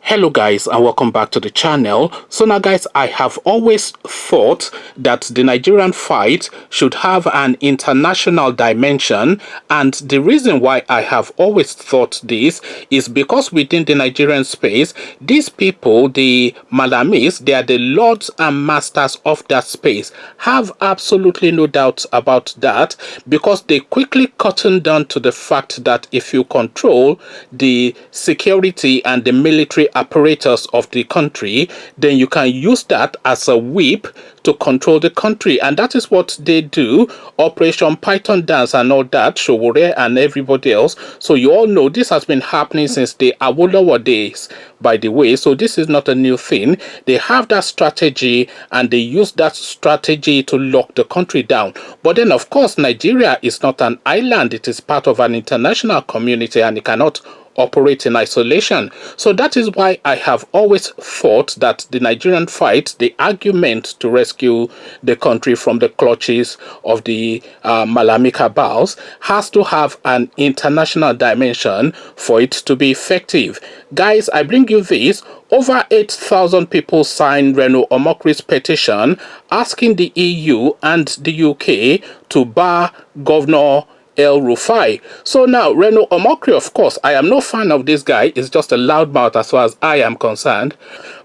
Hello guys, and welcome back to the channel. So now guys, I have always thought that the Nigerian fight should have an international dimension, and the reason why I have always thought this is because within the Nigerian space, these people, the Malamis, they are the lords and masters of that space. Have absolutely no doubt about that, because they quickly cotton down to the fact that if you control the security and the military apparatus of the country, then you can use that as a whip to control the country, and that is what they do. Operation Python Dance and all that, Showore and everybody else. So you all know this has been happening since the Awolowo days, by the way. So this is not a new thing. They have that strategy and they use that strategy to lock the country down. But then of course Nigeria is not an island. It is part of an international community and it cannot operate in isolation. So that is why I have always thought that the Nigerian fight, the argument to rescue the country from the clutches of the Malami cabals, has to have an international dimension for it to be effective. Guys, I bring you this. Over 8,000 people signed Reno Omokri's petition asking the EU and the UK to bar Governor Rufai. So now Reno Omokri, of course, I am no fan of this guy. He's just a loudmouth as far as I am concerned.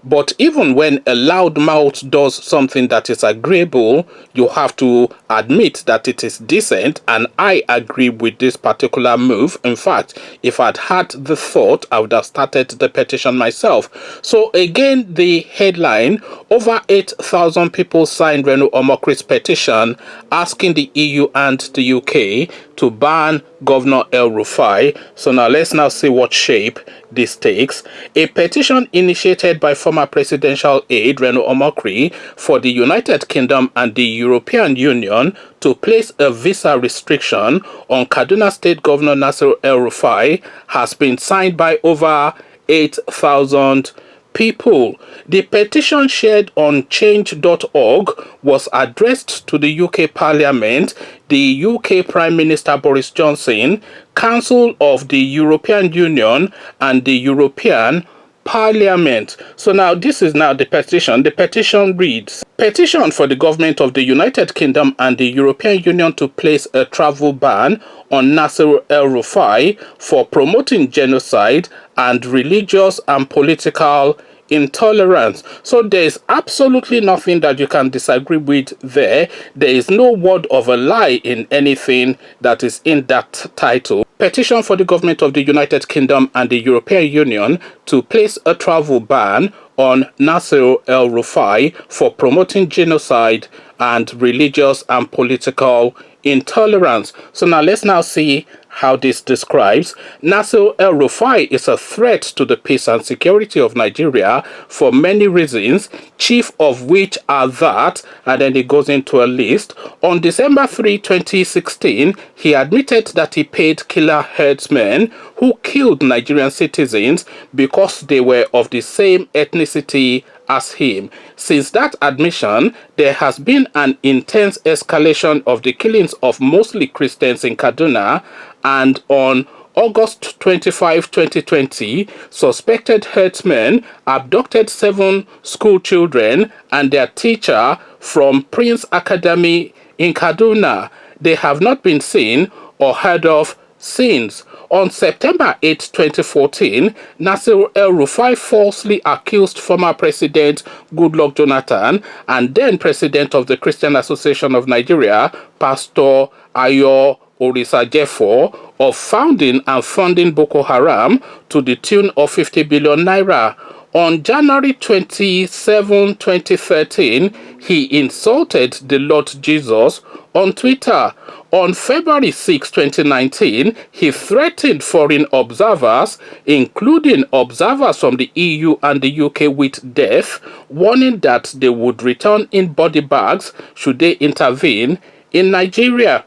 But even when a loudmouth does something that is agreeable, you have to admit that it is decent, and I agree with this particular move. In fact, if I'd had the thought, I would have started the petition myself. So again, the headline: over 8,000 people signed Reno Omokri's petition asking the EU and the UK to ban Governor Rufai. So now let's see what shape this takes. A petition initiated by former presidential aide Reno Omokri for the United Kingdom and the European Union to place a visa restriction on Kaduna State Governor Nasir El-Rufai has been signed by over 8,000 people. The petition shared on change.org was addressed to the UK Parliament, the UK Prime Minister Boris Johnson, Council of the European Union, and the European Parliament. So now this is now the petition. The petition reads: petition for the government of the United Kingdom and the European Union to place a travel ban on Nasir El-Rufai for promoting genocide and religious and political intolerance. So there is absolutely nothing that you can disagree with there. There is no word of a lie in anything that is in that title. Petition for the government of the United Kingdom and the European Union to place a travel ban on Nasir El-Rufai for promoting genocide and religious and political intolerance. So now let's see how this describes. Nasir El-Rufai is a threat to the peace and security of Nigeria for many reasons, chief of which are that, and then he goes into a list. On December 3, 2016, he admitted that he paid killer herdsmen who killed Nigerian citizens because they were of the same ethnicity as him. Since that admission, there has been an intense escalation of the killings of mostly Christians in Kaduna, and on August 25, 2020, suspected herdsmen abducted 7 school children and their teacher from Prince Academy in Kaduna. They have not been seen or heard of since. On September 8, 2014, Nasir El-Rufai falsely accused former President Goodluck Jonathan and then President of the Christian Association of Nigeria, Pastor Ayo Orisajefo, of founding and funding Boko Haram to the tune of 50 billion naira. On January 27, 2013, he insulted the Lord Jesus on Twitter. On February 6, 2019, he threatened foreign observers, including observers from the EU and the UK, with death, warning that they would return in body bags should they intervene in Nigeria.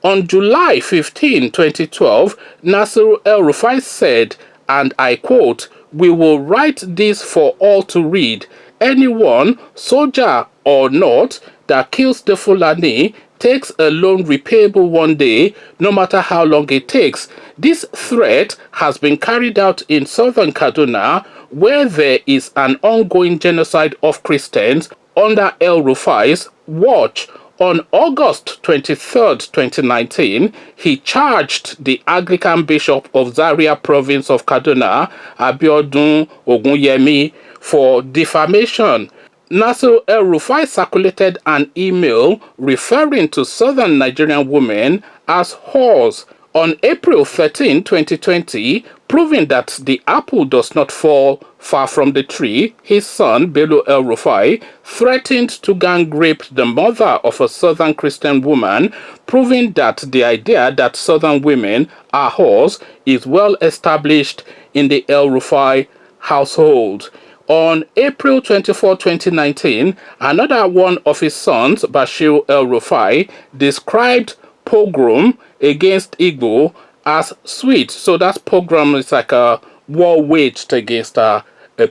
On July 15, 2012, Nasir El-Rufai said, and I quote, "We will write this for all to read. Anyone, soldier or not, that kills the Fulani takes a loan repayable one day, no matter how long it takes. This threat has been carried out in southern Kaduna, where there is an ongoing genocide of Christians under El Rufai's watch. On August 23rd, 2019, he charged the Anglican Bishop of Zaria province of Kaduna, Abiodun Ogunyemi, for defamation. Nasir El-Rufai circulated an email referring to southern Nigerian women as whores on April 13, 2020, proving that the apple does not fall far from the tree. His son, Bello El-Rufai, threatened to gang rape the mother of a southern Christian woman, proving that the idea that southern women are whores is well established in the El-Rufai household. On April 24, 2019, another one of his sons, Bashir El-Rufai, described pogrom against Igbo as sweet. So that pogrom is like a war waged against a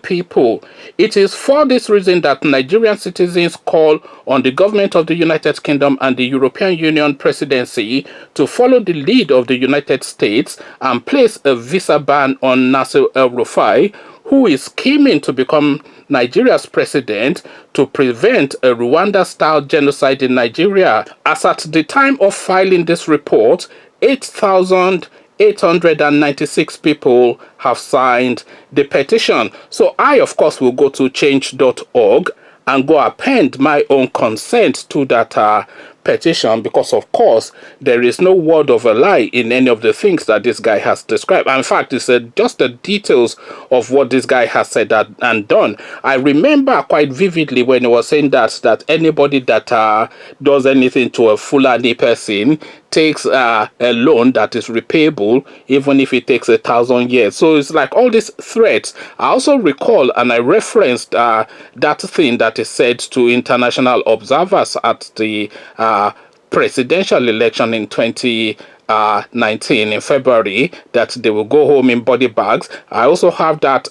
people. It is for this reason that Nigerian citizens call on the government of the United Kingdom and the European Union presidency to follow the lead of the United States and place a visa ban on Nasir El-Rufai, who is scheming to become Nigeria's president to prevent a Rwanda-style genocide in Nigeria. As at the time of filing this report, 8,896 people have signed the petition. So I, of course, will go to change.org and go append my own consent to that petition, because of course there is no word of a lie in any of the things that this guy has described. In fact, it's just the details of what this guy has said and done. I remember quite vividly when he was saying that anybody that does anything to a Fulani person takes a loan that is repayable even if it takes 1,000 years. So it's like all these threats. I also recall and I referenced that thing that is said to international observers at the presidential election in 2019 in February, that they will go home in body bags. I also have that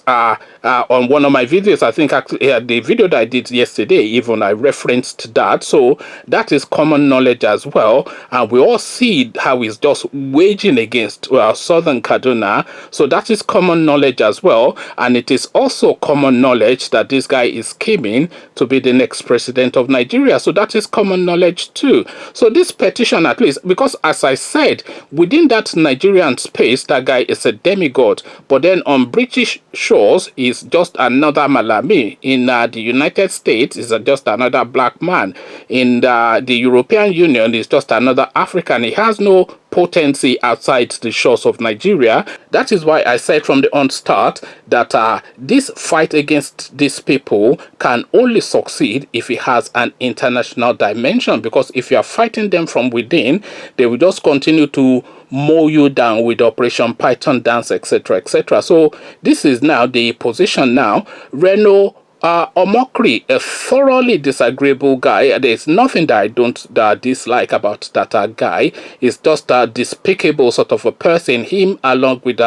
on one of my videos. I think actually the video that I did yesterday, even I referenced that. So that is common knowledge as well, and we all see how he's just waging against southern Kaduna. So that is common knowledge as well, and it is also common knowledge that this guy is scheming to be the next president of Nigeria. So that is common knowledge too. So this petition, at least, because as I said, within that Nigerian space, that guy is a demigod, but then on British shores is just another Malami. In the United States is just another black man. In the European Union is just another African. He has no potency outside the shores of Nigeria. That is why I said from the onstart that this fight against these people can only succeed if it has an international dimension, because if you are fighting them from within, they will just continue to mow you down with Operation Python dance, etc., etc. So this is now the position now. Reno Omokri, a thoroughly disagreeable guy. There's nothing that I don't dislike about that guy. He's just a despicable sort of a person. Him along with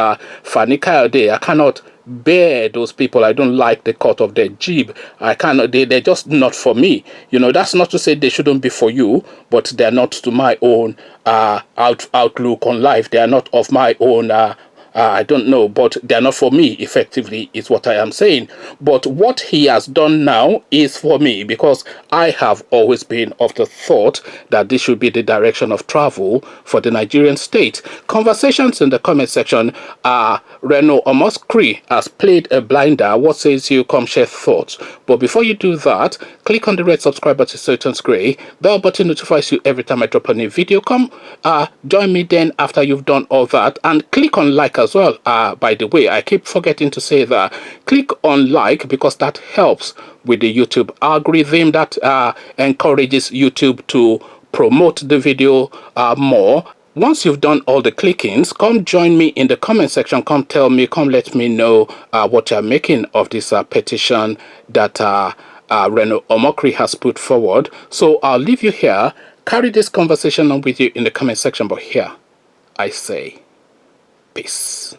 Fani Kayode, I cannot bear those people. I don't like the cut of their jib. I cannot. They're just not for me. You know, that's not to say they shouldn't be for you, but they're not to my own outlook on life. They are not of my own I don't know, but they're not for me, effectively, is what I am saying. But what he has done now is for me, because I have always been of the thought that this should be the direction of travel for the Nigerian state. Conversations in the comment section are Reno Omokri has played a blinder. What says you? Come share thoughts. But before you do that, click on the red subscribe button so it turns grey. Bell button notifies you every time I drop a new video. Come join me then after you've done all that, and click on like as well. By the way, I keep forgetting to say that. Click on like, because that helps with the YouTube algorithm, that encourages YouTube to promote the video more. Once you've done all the clickings, come join me in the comment section. Come tell me, come let me know what you're making of this petition that Reno Omokri has put forward. So I'll leave you here. Carry this conversation on with you in the comment section. But here, I say, peace.